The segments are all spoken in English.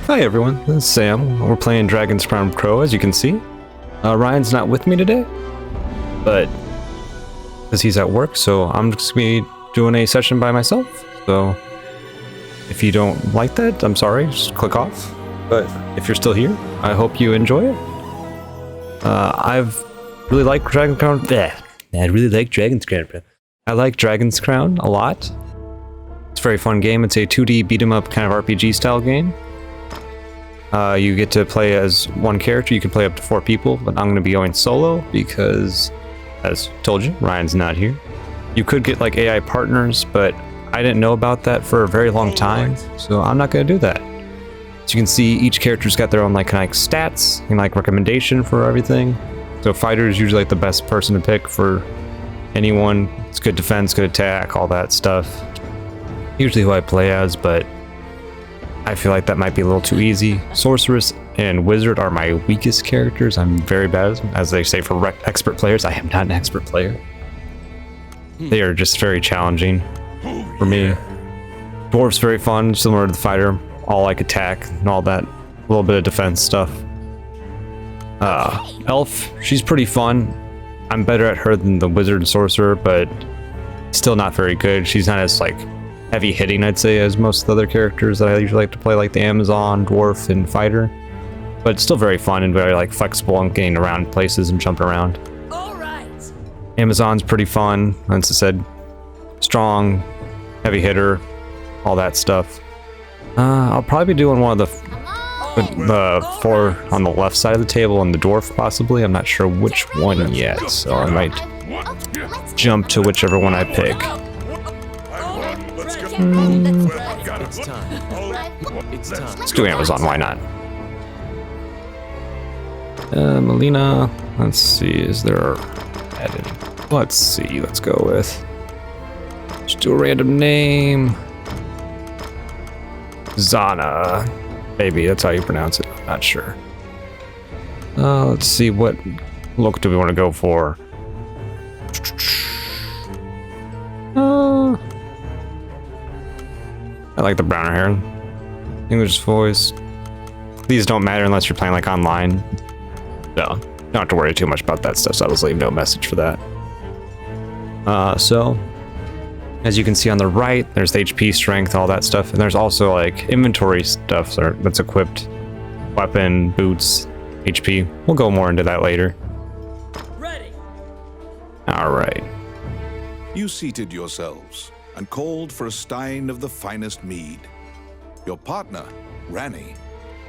Hi everyone, this is Sam. We're playing Dragon's Crown Pro, as you can see. Ryan's not with me today, but because he's at work, so I'm just gonna be doing a session by myself. So if you don't like that, I'm sorry, just click off. But if you're still here, I hope you enjoy it. I've really liked Dragon's Crown. I really like Dragon's Crown. I like Dragon's Crown a lot. It's a very fun game. It's a 2D beat 'em up kind of RPG style game. You get to play as one character. You can play up to 4 people, but I'm going to be going solo because, as told you, Ryan's not here. You could get like AI partners, but I didn't know about that for a very long time, so I'm not going to do that. So you can see each character's got their own like kind of stats and like recommendation for everything. So fighter is usually like the best person to pick for anyone. It's good defense, good attack, all that stuff. Usually who I play as, but I feel like that might be a little too easy. Sorceress and Wizard are my weakest characters. I'm very bad at them. As they say for expert players, I am not an expert player. They are just very challenging for me. Dwarf's very fun, similar to the fighter. All like attack and all that, a little bit of defense stuff. Elf, she's pretty fun. I'm better at her than the Wizard and Sorcerer, but still not very good. She's not as like heavy hitting, I'd say, as most of the other characters that I usually like to play, like the Amazon, Dwarf, and Fighter. But it's still very fun and very like flexible and getting around places and jumping around. All right. Amazon's pretty fun, as I said, strong, heavy hitter, all that stuff. I'll probably be doing one of the 4 on the left side of the table and the Dwarf possibly. I'm not sure which one yet, so I might jump to whichever one I pick. It's time. It's time. Let's do Amazon, why not? Melina, let's see, is there added? Let's see, let's go with, just do a random name. Zana, maybe that's how you pronounce it, I'm not sure. Let's see, what look do we want to go for? I like the browner hair. English voice. These don't matter unless you're playing like online. No, don't have to worry too much about that stuff, so I'll just leave no message for that. So, as you can see on the right, there's the HP, strength, all that stuff. And there's also like inventory stuff that's equipped. Weapon, boots, HP. We'll go more into that later. Ready. All right. You seated yourselves and called for a stein of the finest mead. Your partner, Rani,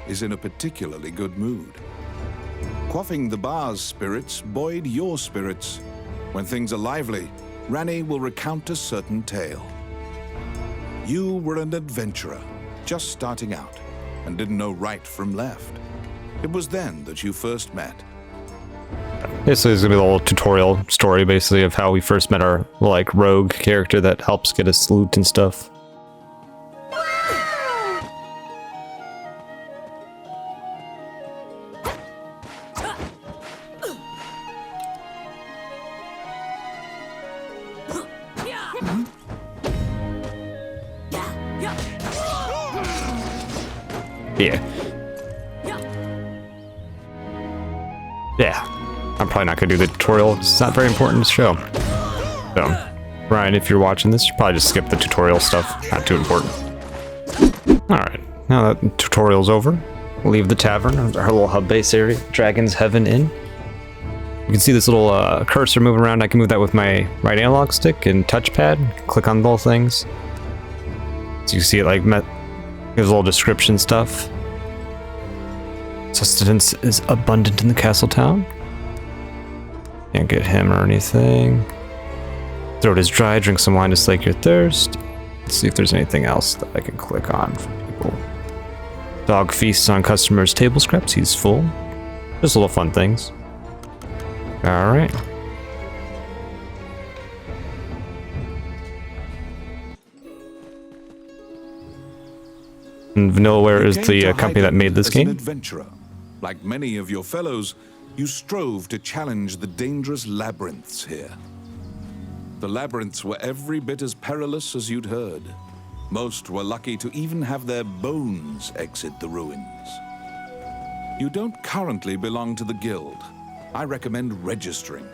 is in a particularly good mood. Quaffing the bar's spirits buoyed your spirits. When things are lively, Rani will recount a certain tale. You were an adventurer, just starting out, and didn't know right from left. It was then that you first met. This is gonna be a little tutorial story, basically, of how we first met our like rogue character that helps get us loot and stuff. Yeah. I'm probably not gonna do the tutorial. It's not very important to show. So, Ryan, if you're watching this, you probably just skip the tutorial stuff. Not too important. Alright, now that the tutorial's over, we'll leave the tavern, our little hub base area, Dragon's Heaven Inn. You can see this little cursor moving around. I can move that with my right analog stick and touchpad. Click on little things. So you can see it like gives a little description stuff. Sustenance is abundant in the castle town. Can't get him or anything. Throat is dry, drink some wine to slake your thirst. Let's see if there's anything else that I can click on for people. Dog feasts on customers' table scraps, he's full. Just little fun things. Alright. And Vanillaware is the company that made this game. Adventurer. Like many of your fellows, you strove to challenge the dangerous labyrinths here. The labyrinths were every bit as perilous as you'd heard. Most were lucky to even have their bones exit the ruins. You don't currently belong to the guild. I recommend registering.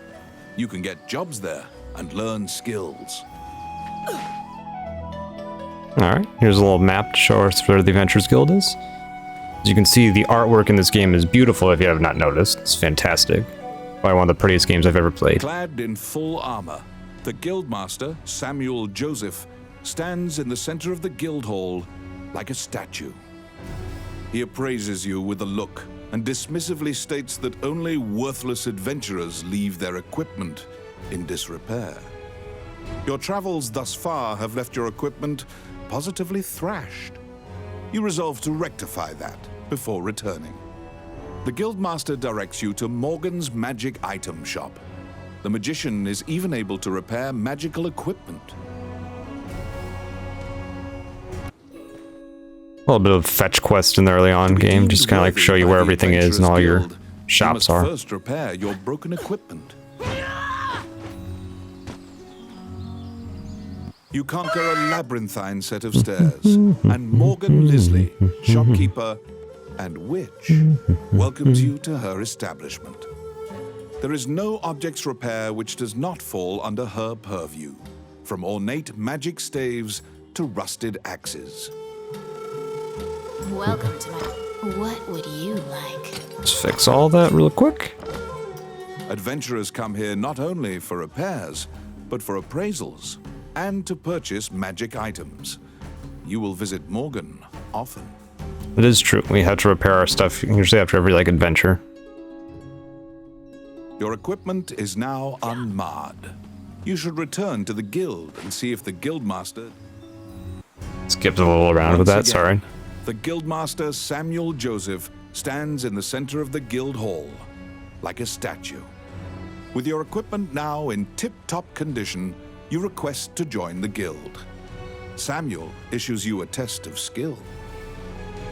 You can get jobs there and learn skills. Alright, here's a little map to show us where the Adventurers Guild is. As you can see, the artwork in this game is beautiful if you have not noticed. It's fantastic. Probably one of the prettiest games I've ever played. Clad in full armor, the Guildmaster, Samuel Joseph, stands in the center of the guild hall like a statue. He appraises you with a look and dismissively states that only worthless adventurers leave their equipment in disrepair. Your travels thus far have left your equipment positively thrashed. You resolve to rectify that before returning. The Guildmaster directs you to Morgan's magic item shop. The magician is even able to repair magical equipment. A little bit of fetch quest in the early on game, just kind of like show you where everything is and all your shops you are. must first repair your broken equipment. You conquer a labyrinthine set of stairs, and Morgan Lisley, shopkeeper and witch, welcomes you to her establishment. There is no objects repair which does not fall under her purview, from ornate magic staves to rusted axes. Welcome to my... What would you like? Let's fix all that real quick. Adventurers come here not only for repairs, but for appraisals and to purchase magic items. You will visit Morgan often. It is true. We have to repair our stuff usually after every adventure. Your equipment is now unmarred. You should return to the guild and see if the Guildmaster... Skipped a little around with that, Once again, sorry. The Guildmaster Samuel Joseph stands in the center of the guild hall, like a statue. With your equipment now in tip-top condition, you request to join the guild. Samuel issues you a test of skill.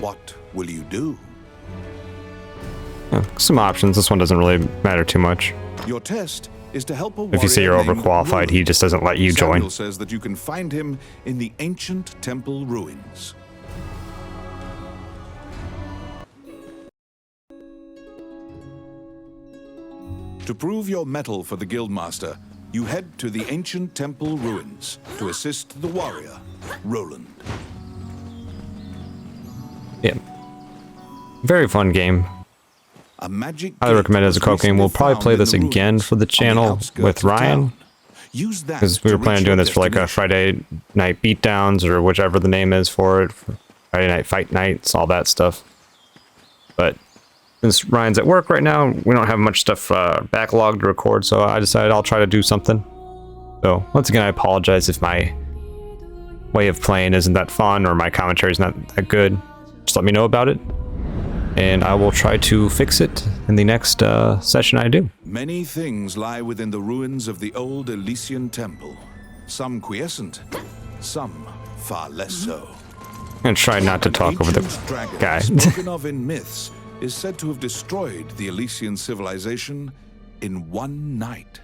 What will you do? Some options. This one doesn't really matter too much. Your test is to help a If you say you're warrior named overqualified, Roland. he just doesn't let you Samuel join. says that you can find him in the ancient temple ruins. To prove your mettle for the Guildmaster, you head to the ancient temple ruins to assist the warrior, Roland. Yeah. Very fun game. A magic I recommend it as a gate co was game. We'll recently probably found play in this the again ruins for the on channel outskirts with of Ryan. town. Use that Because we to were planning on reach doing your this for like a destination. Friday night beatdowns or whichever the name is for it. Friday night fight nights, all that stuff. But since Ryan's at work right now, we don't have much stuff backlogged to record, so I decided I'll try to do something. So once again, I apologize if my way of playing isn't that fun or my commentary is not that good. Just let me know about it, and I will try to fix it in the next session I do. Many things lie within the ruins of the old Elysian temple. Some quiescent, some far less so. I'm gonna try not to talk over the Ancient dragon, guy. spoken of in myths, is said to have destroyed the Elysian civilization in one night.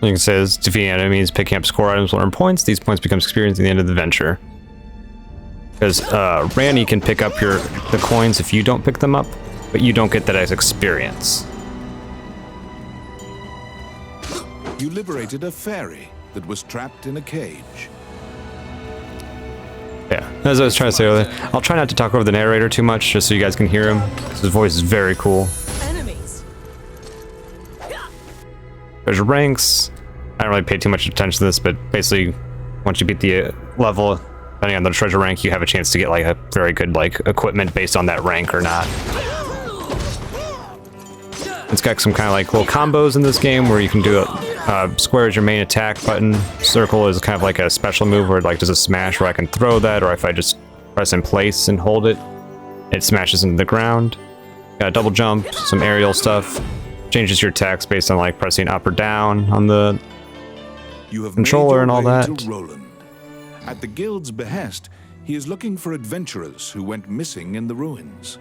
You can say this, defeating enemies, picking up score items will earn points. These points become experience at the end of the adventure. Because Ranny can pick up the coins if you don't pick them up, but you don't get that as experience. You liberated a fairy that was trapped in a cage. Yeah, as I was trying to say earlier, I'll try not to talk over the narrator too much, just so you guys can hear him. His voice is very cool. Enemies. There's ranks. I don't really pay too much attention to this, but basically, once you beat the level, depending on the treasure rank, you have a chance to get like a very good equipment based on that rank or not. It's got some kind of little combos in this game where you can do it. Square is your main attack button. Circle is kind of like a special move where does a smash where I can throw that, or if I just press in place and hold it, it smashes into the ground. Got a double jump, some aerial stuff. Changes your attacks based on pressing up or down on the You have controller made and all your way that. to Roland. At the guild's behest, he is looking for adventurers who went missing in the ruins.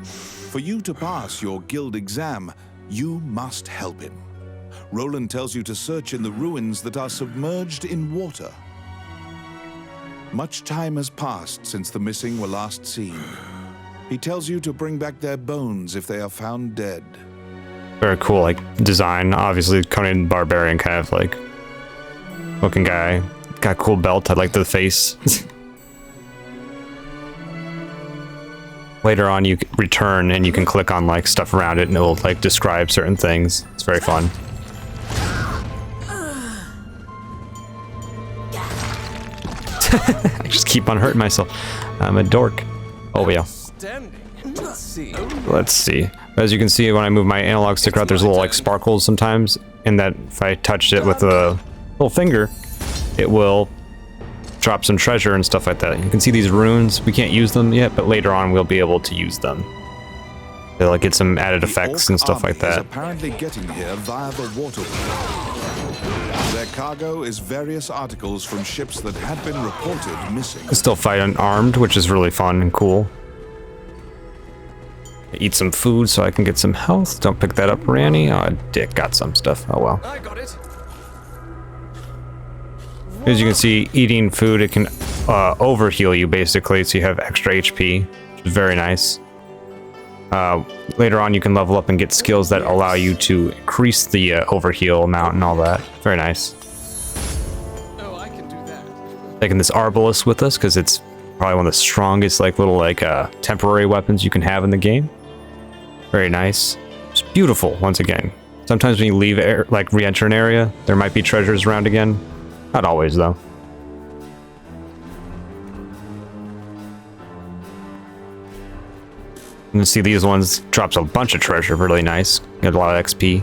For you to pass your guild exam, you must help him. Roland tells you to search in the ruins that are submerged in water. Much time has passed since the missing were last seen. He tells you to bring back their bones if they are found dead. Very cool, like, design. Obviously, Conan Barbarian kind of, like, looking guy. Got a cool belt. I like the face. Later on, you return and you can click on, like, stuff around it and it will, like, describe certain things. It's very fun. I just keep on hurting myself. I'm a dork. Oh, yeah. Let's see. As you can see, when I move my analog stick out, there's little like sparkles sometimes, and that if I touched it with a little finger, it will drop some treasure and stuff like that. You can see these runes. We can't use them yet, but later on we'll be able to use them. They'll like get some added effects and stuff like that. Apparently getting here via the waterway. Their cargo is various articles from ships that had been reported missing. I still fight unarmed, which is really fun and cool. Eat some food so I can get some health. Don't pick that up, Ranny. Oh, dick, got some stuff. Oh well. I got it. As you can see, eating food, it can overheal you basically, so you have extra HP, which is very nice. Later on, you can level up and get skills that allow you to increase the overheal amount and all that. Very nice. Oh, I can do that. Taking this Arbalest with us because it's probably one of the strongest, like little like temporary weapons you can have in the game. Very nice. It's beautiful. Once again, sometimes when you leave, like re-enter an area, there might be treasures around again. Not always, though. You can see these ones drops a bunch of treasure, really nice. Get a lot of XP.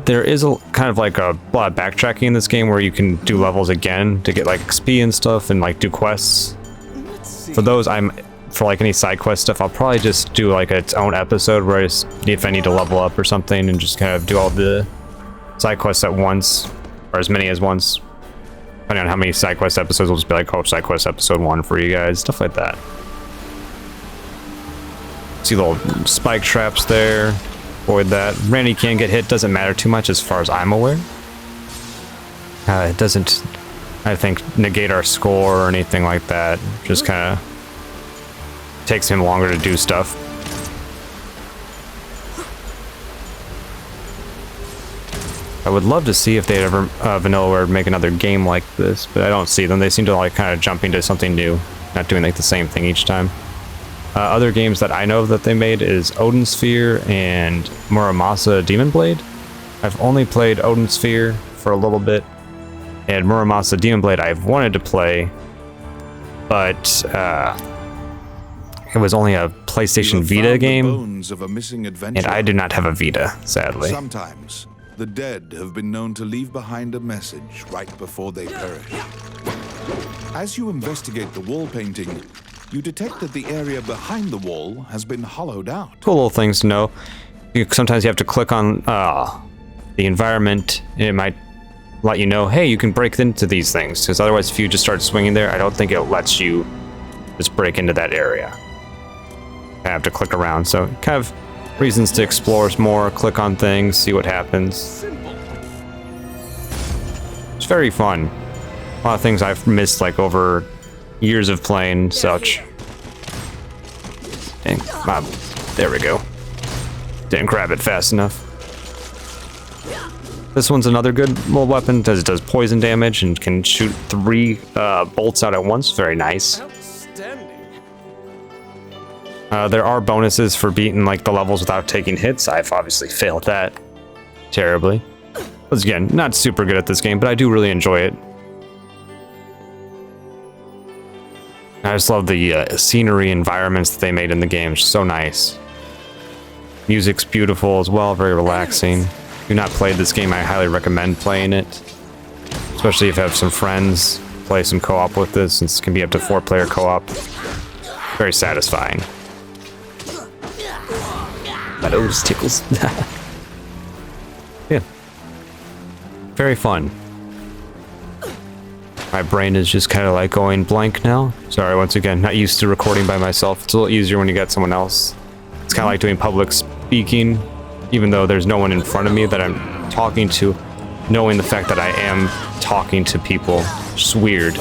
There is a kind of like a lot of backtracking in this game where you can do levels again to get like XP and stuff and like do quests. For those, for like any side quest stuff, I'll probably just do like its own episode where if I need to level up or something and just kind of do all the side quests at once, or as many as once. Depending on how many side quest episodes, we'll just be like, oh, side quest episode 1 for you guys, stuff like that. See little spike traps there. Avoid that. Randy can get hit, doesn't matter too much as far as I'm aware. It doesn't, I think, negate our score or anything like that. Just kind of takes him longer to do stuff. I would love to see if they'd ever Vanillaware make another game like this, but I don't see them. They seem to like kind of jump into something new, not doing like the same thing each time. Other games that I know that they made is Odin Sphere and Muramasa Demon Blade. I've only played Odin Sphere for a little bit, and Muramasa Demon Blade I've wanted to play, but it was only a PlayStation Vita game, and I do not have a Vita, sadly. Sometimes the dead have been known to leave behind a message right before they perish. As you investigate the wall painting, you detect that the area behind the wall has been hollowed out. Cool little things to know. Sometimes you have to click on the environment, and it might let you know, hey, you can break into these things. Because otherwise, if you just start swinging there, I don't think it lets you just break into that area. I have to click around, so kind of reasons to explore more, click on things, see what happens. It's very fun. A lot of things I've missed like over years of playing such. Dang, there we go. Didn't grab it fast enough. This one's another good little weapon because it does poison damage and can shoot 3 bolts out at once. Very nice. There are bonuses for beating like the levels without taking hits. I've obviously failed that terribly. Once again, not super good at this game, but I do really enjoy it. I just love the scenery environments that they made in the game. It's so nice. Music's beautiful as well, very relaxing. If you've not played this game, I highly recommend playing it. Especially if you have some friends, play some co-op with this, since it can be up to 4-player co-op. Very satisfying. My nose tickles. Yeah. Very fun. My brain is just kind of like going blank now. Sorry, once again, not used to recording by myself. It's a little easier when you got someone else. It's kind of like doing public speaking, even though there's no one in front of me that I'm talking to, knowing the fact that I am talking to people. Just weird.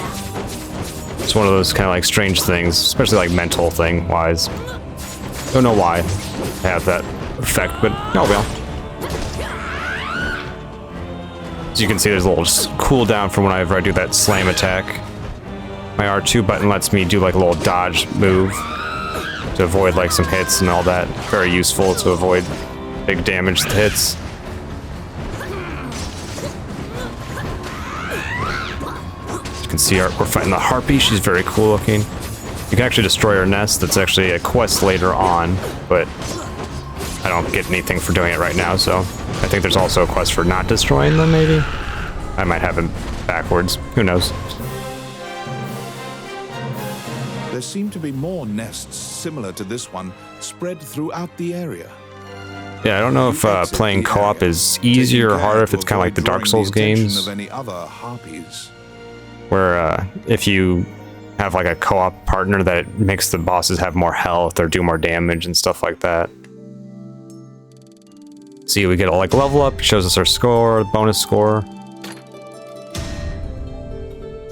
It's one of those kind of like strange things, especially like mental thing wise. Don't know why I have that effect, but oh well. As you can see, there's a little cooldown from whenever I do that slam attack. My R2 button lets me do like a little dodge move to avoid like some hits and all that. Very useful to avoid big damage hits. As you can see, we're fighting the Harpy. She's very cool looking. You can actually destroy her nest. That's actually a quest later on, but I don't get anything for doing it right now, so I think there's also a quest for not destroying them, maybe? I might have it backwards. Who knows? There seem to be more nests similar to this one spread throughout the area. Yeah, I don't know if playing co-op is easier or harder, if it's kind of like the Dark Souls games. Of any other harpies. Where if you have like a co-op partner that makes the bosses have more health or do more damage and stuff like that. See, we get a like level up, shows us our score, bonus score.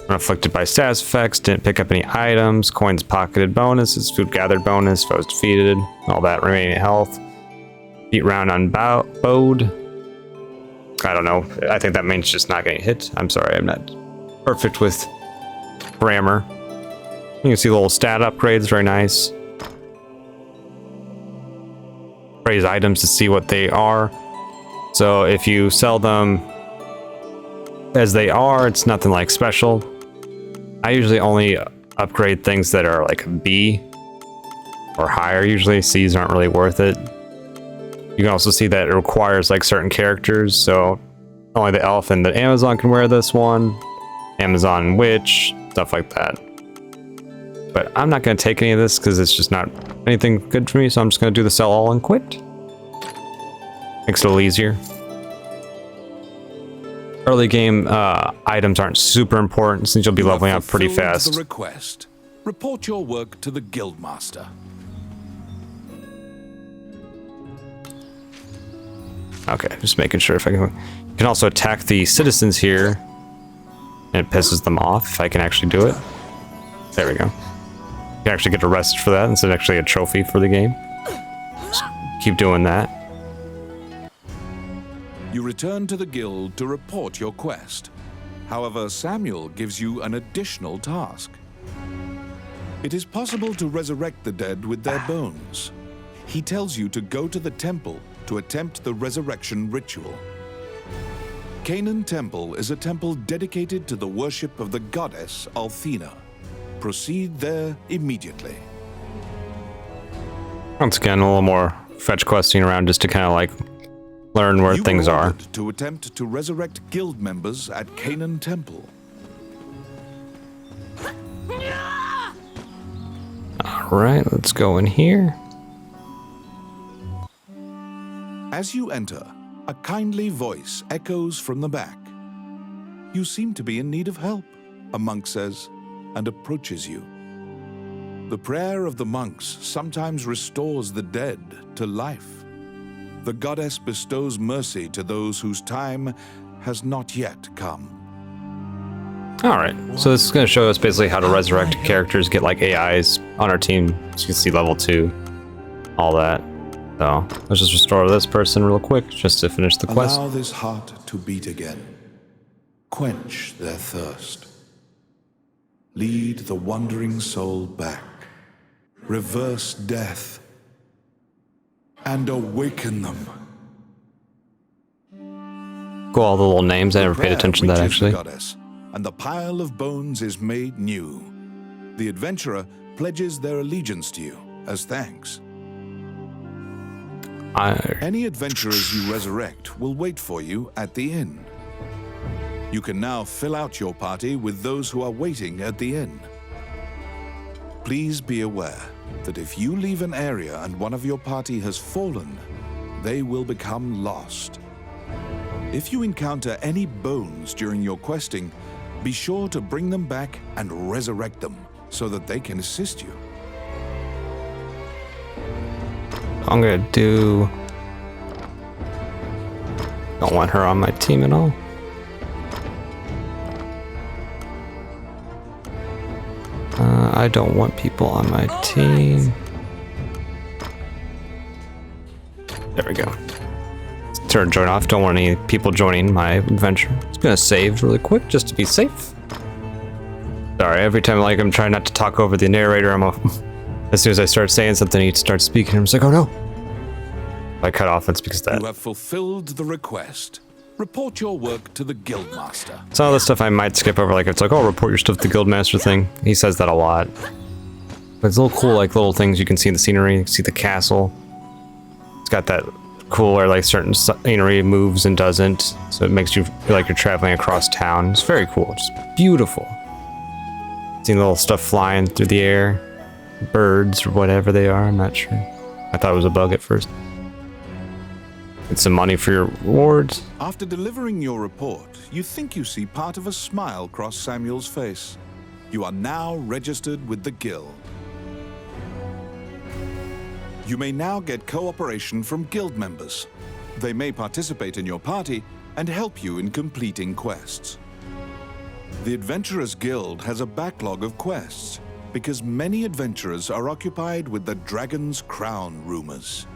Unafflicted by status effects, didn't pick up any items, coins pocketed bonuses, food gathered bonus, foes defeated, all that remaining health. Beat round unbowed. I don't know. I think that means just not getting hit. I'm sorry, I'm not perfect with grammar. You can see the little stat upgrades, very nice. Praise items to see what they are. So if you sell them as they are, it's nothing like special. I usually only upgrade things that are like B or higher usually. C's aren't really worth it. You can also see that it requires like certain characters, so only the elf and the Amazon can wear this one. Amazon witch, stuff like that. But I'm not going to take any of this because it's just not anything good for me, so I'm just going to do the sell all and quit. Makes it a little easier. Early game items aren't super important since you'll be leveling up pretty fast. The request. Report your work to the Guildmaster. Okay, just making sure if I can. You can also attack the citizens here, and it pisses them off if I can actually do it. There we go. You can actually get arrested for that, and it's actually a trophy for the game. Just keep doing that. You return to the guild to report your quest. However, Samuel gives you an additional task. It is possible to resurrect the dead with their bones. He tells you to go to the temple to attempt the resurrection ritual. Canaan Temple is a temple dedicated to the worship of the goddess Althena. Proceed there immediately. Once again, a little more fetch questing around just to kind of like learn where things are. To attempt to resurrect guild members at Canaan Temple. Alright, let's go in here. As you enter, a kindly voice echoes from the back. You seem to be in need of help, a monk says, and approaches you. The prayer of the monks sometimes restores the dead to life. The goddess bestows mercy to those whose time has not yet come. Alright, so this is going to show us basically how to resurrect characters, get like AIs on our team. As you can see, level 2, all that. So let's just restore this person real quick just to finish the quest. Allow this heart to beat again. Quench their thirst. Lead the wandering soul back. Reverse death. And awaken them. Cool, all the little names. I never paid attention to that actually. The goddess, and the pile of bones is made new. The adventurer pledges their allegiance to you as thanks. Any adventurers you resurrect will wait for you at the inn. You can now fill out your party with those who are waiting at the inn. Please be aware that if you leave an area and one of your party has fallen, they will become lost. If you encounter any bones during your questing, be sure to bring them back and resurrect them so that they can assist you. I'm gonna do... Don't want her on my team at all. I don't want people on my team. There we go. Turn join off. Don't want any people joining my adventure. It's gonna save really quick just to be safe. Sorry, every time like I'm trying not to talk over the narrator, as soon as I start saying something, he starts speaking. I'm just like, oh no. If I cut off, it's because of that. You have fulfilled the request. Report your work to the Guildmaster. Some of the stuff I might skip over, like it's like, oh, report your stuff to the Guildmaster thing. He says that a lot. But it's a little cool, like little things you can see in the scenery. You can see the castle. It's got that cool where like certain scenery moves and doesn't, so it makes you feel like you're traveling across town. It's very cool. It's beautiful. Seeing little stuff flying through the air, birds or whatever they are. I'm not sure. I thought it was a bug at first. Get some money for your rewards. After delivering your report, you think you see part of a smile cross Samuel's face. You are now registered with the Guild. You may now get cooperation from Guild members. They may participate in your party and help you in completing quests. The Adventurers Guild has a backlog of quests because many adventurers are occupied with the Dragon's Crown rumors.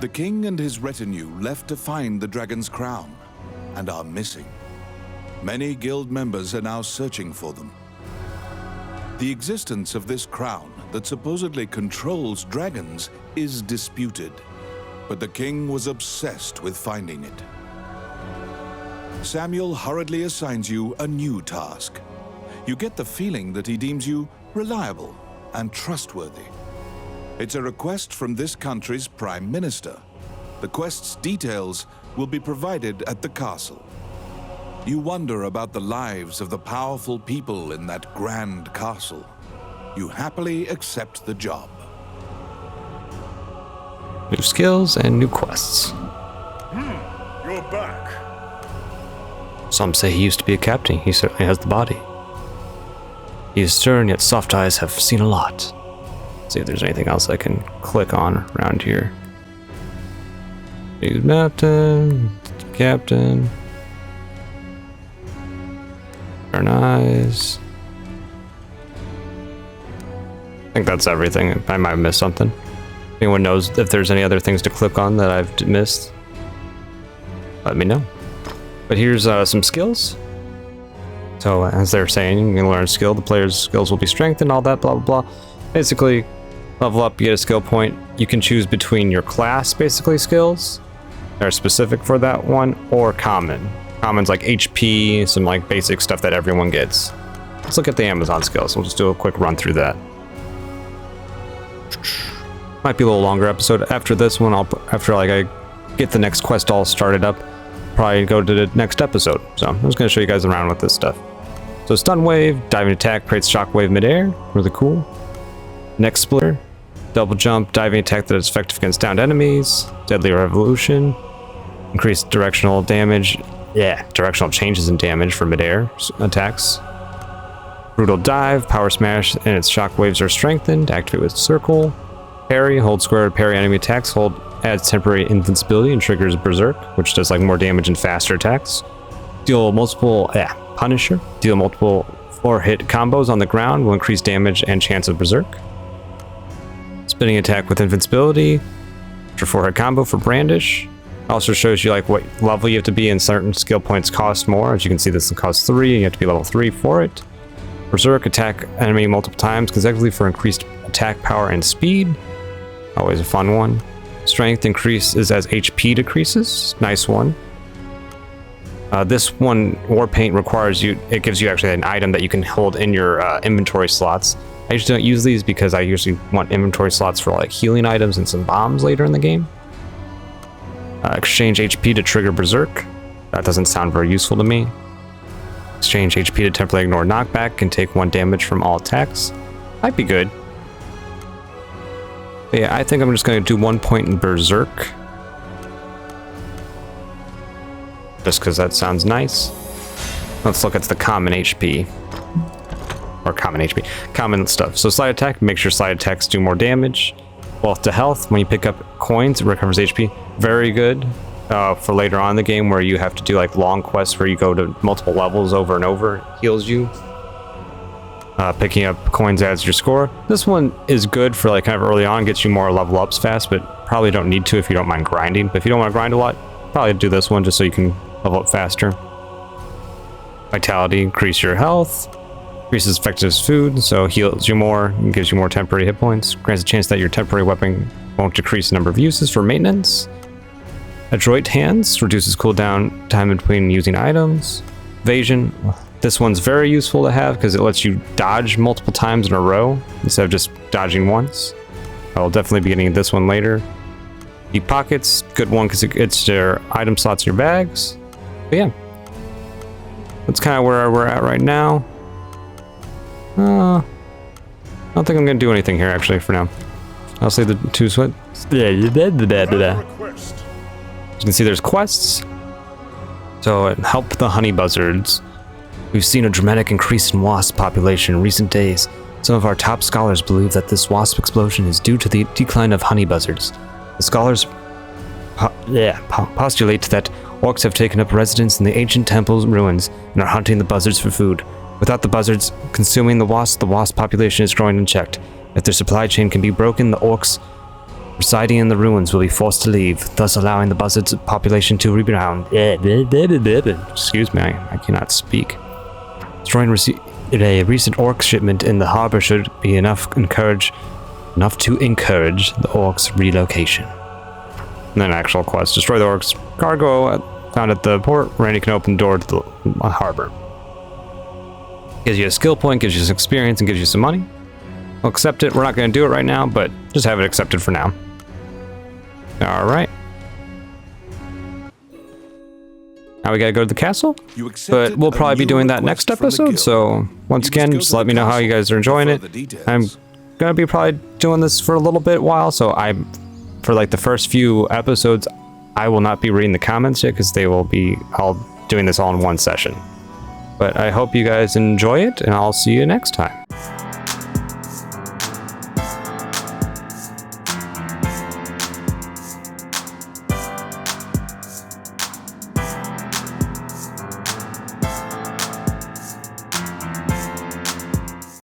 The king and his retinue left to find the Dragon's Crown and are missing. Many Guild members are now searching for them. The existence of this crown that supposedly controls dragons is disputed, but the king was obsessed with finding it. Samuel hurriedly assigns you a new task. You get the feeling that he deems you reliable and trustworthy. It's a request from this country's Prime Minister. The quest's details will be provided at the castle. You wonder about the lives of the powerful people in that grand castle. You happily accept the job. New skills and new quests. You're back. Some say he used to be a captain. He certainly has the body. He is stern, yet soft eyes have seen a lot. Let's see if there's anything else I can click on around here. He's captain, captain. Stern eyes. I think that's everything. I might have missed something. Anyone knows if there's any other things to click on that I've missed? Let me know. But here's some skills. So as they're saying, you can learn a skill. The player's skills will be strengthened, all that, blah, blah, blah. Basically, level up, you get a skill point. You can choose between your class, basically, skills that are specific for that one, or common. Common's like HP, some like basic stuff that everyone gets. Let's look at the Amazon skills. We'll just do a quick run through that. Might be a little longer episode. After this one, after like I get the next quest all started up, probably go to the next episode. So I'm just going to show you guys around with this stuff. So stun wave, diving attack creates shockwave midair, really cool. Next splitter, double jump, diving attack that is effective against downed enemies. Deadly revolution, increased directional damage. Yeah, directional changes in damage for midair attacks. Brutal dive, power smash, and its shockwaves are strengthened. Activate with circle. Parry, hold square to parry enemy attacks. Hold adds temporary invincibility and triggers berserk, which does like more damage and faster attacks. Deal multiple Punisher. Deal multiple 4-hit combos on the ground will increase damage and chance of berserk. Spinning attack with invincibility. After 4-hit combo for brandish. Also shows you like what level you have to be, and certain skill points cost more. As you can see, this costs 3, and you have to be level 3 for it. Berserk, attack enemy multiple times consecutively for increased attack power and speed. Always a fun one. Strength increases as HP decreases. Nice one. This one, War Paint, requires you, it gives you actually an item that you can hold in your inventory slots. I usually don't use these because I usually want inventory slots for like healing items and some bombs later in the game. Exchange HP to trigger Berserk. That doesn't sound very useful to me. Exchange HP to temporarily ignore knockback. Can take 1 damage from all attacks. Might be good. But yeah, I think I'm just going to do 1 point in Berserk. Just because that sounds nice. Let's look at the common HP. Or common HP. Common stuff. So slide attack, make sure slide attacks do more damage. Wealth to health, when you pick up coins, it recovers HP. Very good for later on in the game where you have to do like long quests where you go to multiple levels over and over. It heals you. Picking up coins adds your score. This one is good for like kind of early on, gets you more level ups fast, but probably don't need to if you don't mind grinding. But if you don't want to grind a lot, probably do this one just so you can level up faster. Vitality, increase your health. Increases effectiveness food, so heals you more and gives you more temporary hit points. Grants a chance that your temporary weapon won't decrease the number of uses for maintenance. Adroit hands reduces cooldown time between using items. Evasion. This one's very useful to have because it lets you dodge multiple times in a row instead of just dodging once. I will definitely be getting this one later. Deep pockets, good one because it's your item slots in your bags. But yeah, that's kind of where we're at right now. I don't think I'm gonna do anything here actually for now. I'll say the two sweat. As you can see, there's quests. So help the honey buzzards. We've seen a dramatic increase in wasp population in recent days. Some of our top scholars believe that this wasp explosion is due to the decline of honey buzzards. The scholars postulate that orcs have taken up residence in the ancient temple's ruins and are hunting the buzzards for food. Without the buzzards consuming the wasp population is growing unchecked. If their supply chain can be broken, the orcs residing in the ruins will be forced to leave, thus allowing the buzzards population to rebound. Excuse me, I cannot speak. Destroying a recent orc shipment in the harbor should be enough to encourage the orcs' relocation. And then actual quest: destroy the orcs' cargo found at the port. Randy can open the door to the harbor. Gives you a skill point, gives you some experience, and gives you some money. We'll accept it. We're not going to do it right now, but just have it accepted for now. All right. Now we gotta go to the castle, but we'll probably be doing that next episode. So once again, just let me know how you guys are enjoying it. I'm gonna be probably doing this for a little bit while, so for like the first few episodes, I will not be reading the comments yet because they will be all doing this all in one session. But I hope you guys enjoy it, and I'll see you next time.